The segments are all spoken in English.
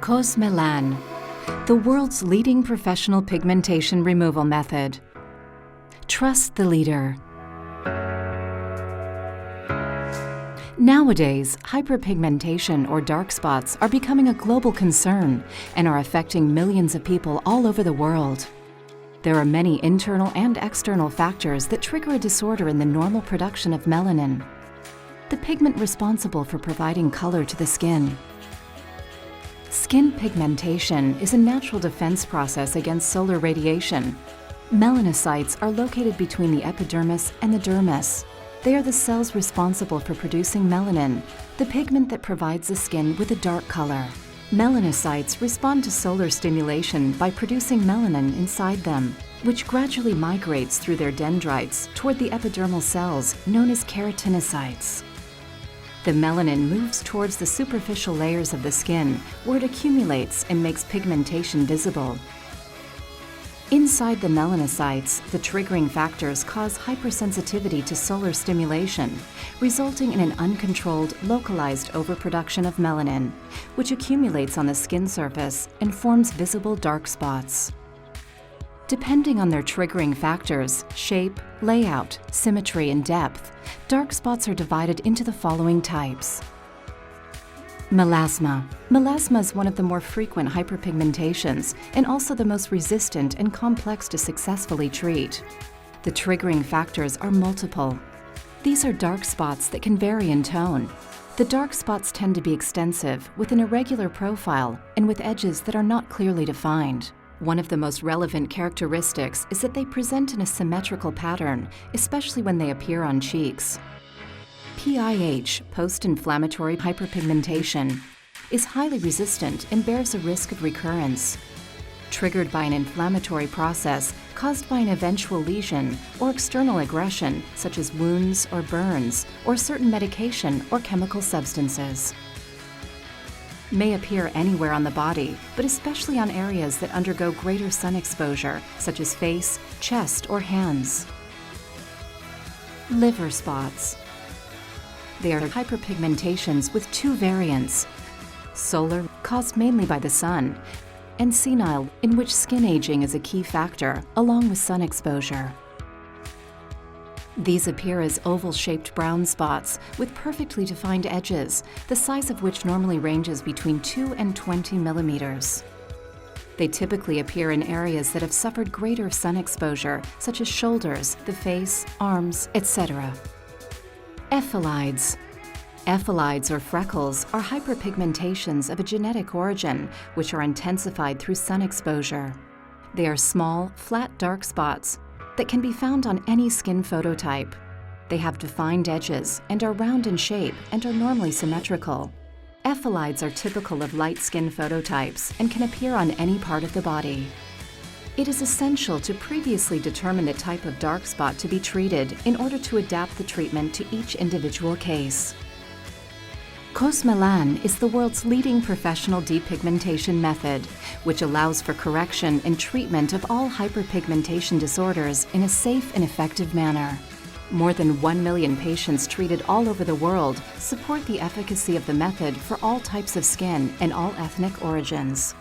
Cosmelan, the world's leading professional pigmentation removal method. Trust the leader. Nowadays, hyperpigmentation or dark spots are becoming a global concern and are affecting millions of people all over the world. There are many internal and external factors that trigger a disorder in the normal production of melanin, the pigment responsible for providing color to the skin. Skin pigmentation is a natural defense process against solar radiation. Melanocytes are located between the epidermis and the dermis. They are the cells responsible for producing melanin, the pigment that provides the skin with a dark color. Melanocytes respond to solar stimulation by producing melanin inside them, which gradually migrates through their dendrites toward the epidermal cells known as keratinocytes. The melanin moves towards the superficial layers of the skin, where it accumulates and makes pigmentation visible. Inside the melanocytes, the triggering factors cause hypersensitivity to solar stimulation, resulting in an uncontrolled, localized overproduction of melanin, which accumulates on the skin surface and forms visible dark spots. Depending on their triggering factors, shape, layout, symmetry, and depth, dark spots are divided into the following types. Melasma. Melasma is one of the more frequent hyperpigmentations and also the most resistant and complex to successfully treat. The triggering factors are multiple. These are dark spots that can vary in tone. The dark spots tend to be extensive, with an irregular profile and with edges that are not clearly defined. One of the most relevant characteristics is that they present in a symmetrical pattern, especially when they appear on cheeks. PIH, post-inflammatory hyperpigmentation, is highly resistant and bears a risk of recurrence. Triggered by an inflammatory process caused by an eventual lesion or external aggression, such as wounds or burns, or certain medication or chemical substances. May appear anywhere on the body, but especially on areas that undergo greater sun exposure, such as face, chest, or hands. Liver spots. They are hyperpigmentations with two variants: solar, caused mainly by the sun, and senile, in which skin aging is a key factor, along with sun exposure. These appear as oval-shaped brown spots with perfectly defined edges, the size of which normally ranges between 2 and 20 millimeters. They typically appear in areas that have suffered greater sun exposure, such as shoulders, the face, arms, etc. Ephelides. Ephelides or freckles are hyperpigmentations of a genetic origin, which are intensified through sun exposure. They are small, flat dark spots that can be found on any skin phototype. They have defined edges and are round in shape and are normally symmetrical. Ephelides are typical of light skin phototypes and can appear on any part of the body. It is essential to previously determine the type of dark spot to be treated in order to adapt the treatment to each individual case. Cosmelan is the world's leading professional depigmentation method, which allows for correction and treatment of all hyperpigmentation disorders in a safe and effective manner. More than 1 million patients treated all over the world support the efficacy of the method for all types of skin and all ethnic origins.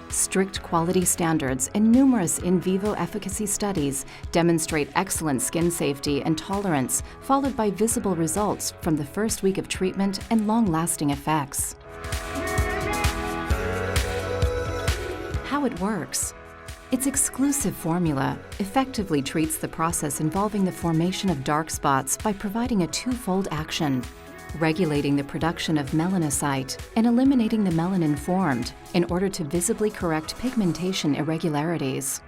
Strict quality standards and numerous in vivo efficacy studies demonstrate excellent skin safety and tolerance, followed by visible results from the first week of treatment and long-lasting effects. How it works. Its exclusive formula effectively treats the process involving the formation of dark spots by providing a twofold action: regulating the production of melanocyte and eliminating the melanin formed in order to visibly correct pigmentation irregularities.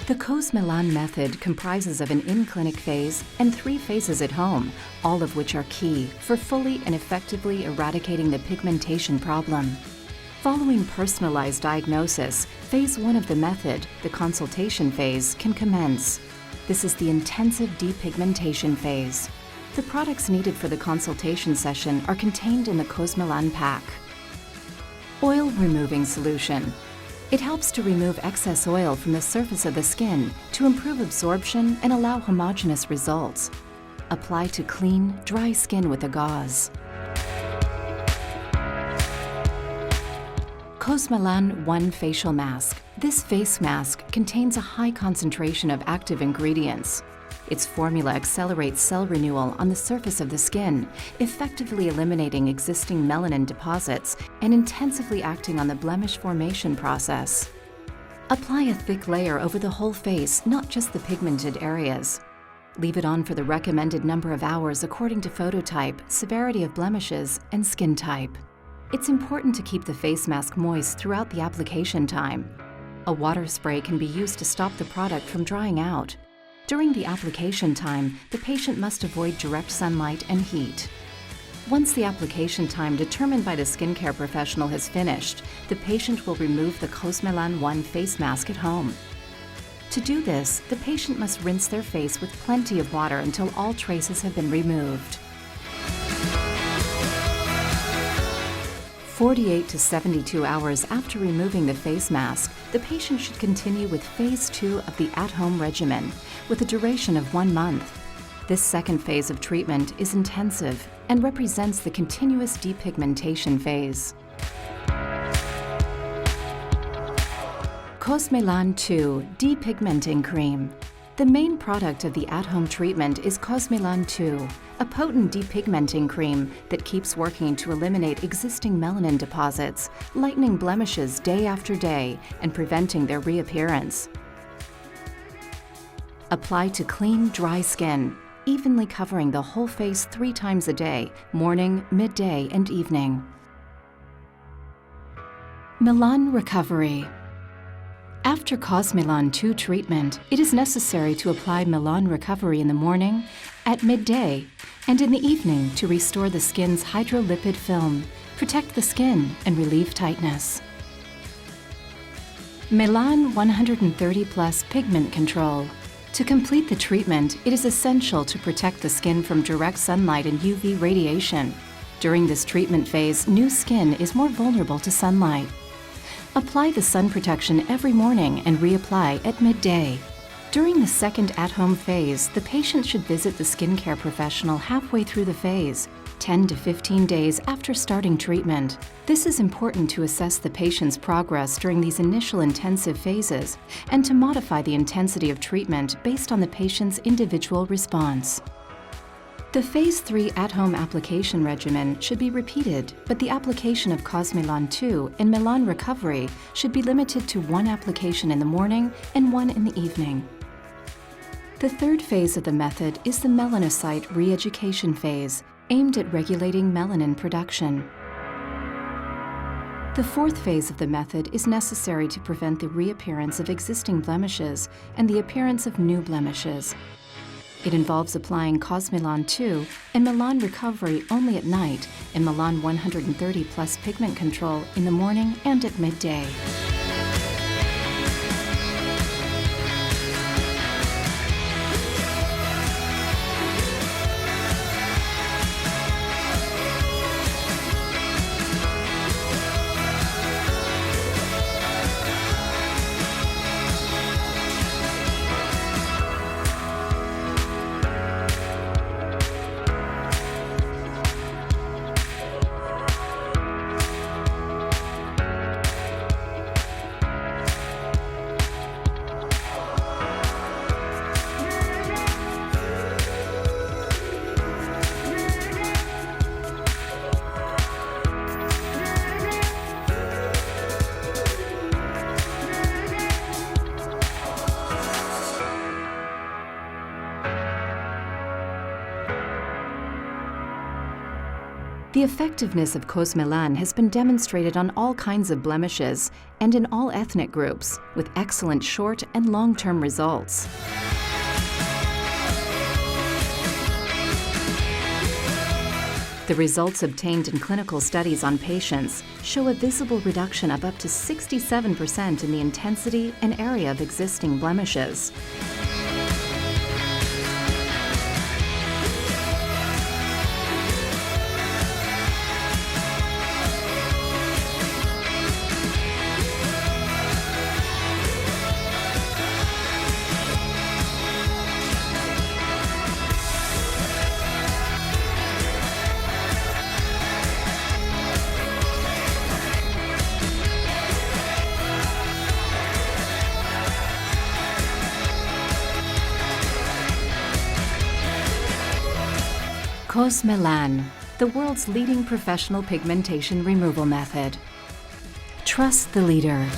The Cosmelan method comprises of an in-clinic phase and 3 phases at home, all of which are key for fully and effectively eradicating the pigmentation problem. Following personalized diagnosis, phase 1 of the method, the consultation phase, can commence. This is the intensive depigmentation phase. The products needed for the consultation session are contained in the Cosmelan pack. Oil removing solution. It helps to remove excess oil from the surface of the skin to improve absorption and allow homogeneous results. Apply to clean, dry skin with a gauze. Cosmelan One Facial Mask. This face mask contains a high concentration of active ingredients. Its formula accelerates cell renewal on the surface of the skin, effectively eliminating existing melanin deposits and intensively acting on the blemish formation process. Apply a thick layer over the whole face, not just the pigmented areas. Leave it on for the recommended number of hours according to phototype, severity of blemishes, and skin type. It's important to keep the face mask moist throughout the application time. A water spray can be used to stop the product from drying out. During the application time, the patient must avoid direct sunlight and heat. Once the application time determined by the skincare professional has finished, the patient will remove the Cosmelan One face mask at home. To do this, the patient must rinse their face with plenty of water until all traces have been removed. 48 to 72 hours after removing the face mask, the patient should continue with phase 2 of the at-home regimen, with a duration of 1 month. This second phase of treatment is intensive and represents the continuous depigmentation phase. Cosmelan 2 De-pigmenting Cream. The main product of the at-home treatment is Cosmelan 2, a potent depigmenting cream that keeps working to eliminate existing melanin deposits, lightening blemishes day after day and preventing their reappearance. Apply to clean, dry skin, evenly covering the whole face 3 times a day, morning, midday, and evening. Melan Recovery. After Cosmelan 2 treatment, it is necessary to apply Melan Recovery in the morning, at midday, and in the evening to restore the skin's hydrolipid film, protect the skin, and relieve tightness. Melan 130 Plus Pigment Control. To complete the treatment, it is essential to protect the skin from direct sunlight and UV radiation. During this treatment phase, new skin is more vulnerable to sunlight. Apply the sun protection every morning and reapply at midday. During the second at-home phase, the patient should visit the skincare professional halfway through the phase, 10 to 15 days after starting treatment. This is important to assess the patient's progress during these initial intensive phases and to modify the intensity of treatment based on the patient's individual response. The Phase 3 at-home application regimen should be repeated, but the application of Cosmelan 2 and Melan Recovery should be limited to 1 application in the morning and 1 in the evening. The third phase of the method is the melanocyte re-education phase, aimed at regulating melanin production. The fourth phase of the method is necessary to prevent the reappearance of existing blemishes and the appearance of new blemishes. It involves applying Cosmelan 2 and Melan Recovery only at night and Melan 130 Plus Pigment Control in the morning and at midday. The effectiveness of Cosmelan has been demonstrated on all kinds of blemishes and in all ethnic groups, with excellent short and long-term results. The results obtained in clinical studies on patients show a visible reduction of up to 67% in the intensity and area of existing blemishes. Cosmelan, the world's leading professional pigmentation removal method. Trust the leader.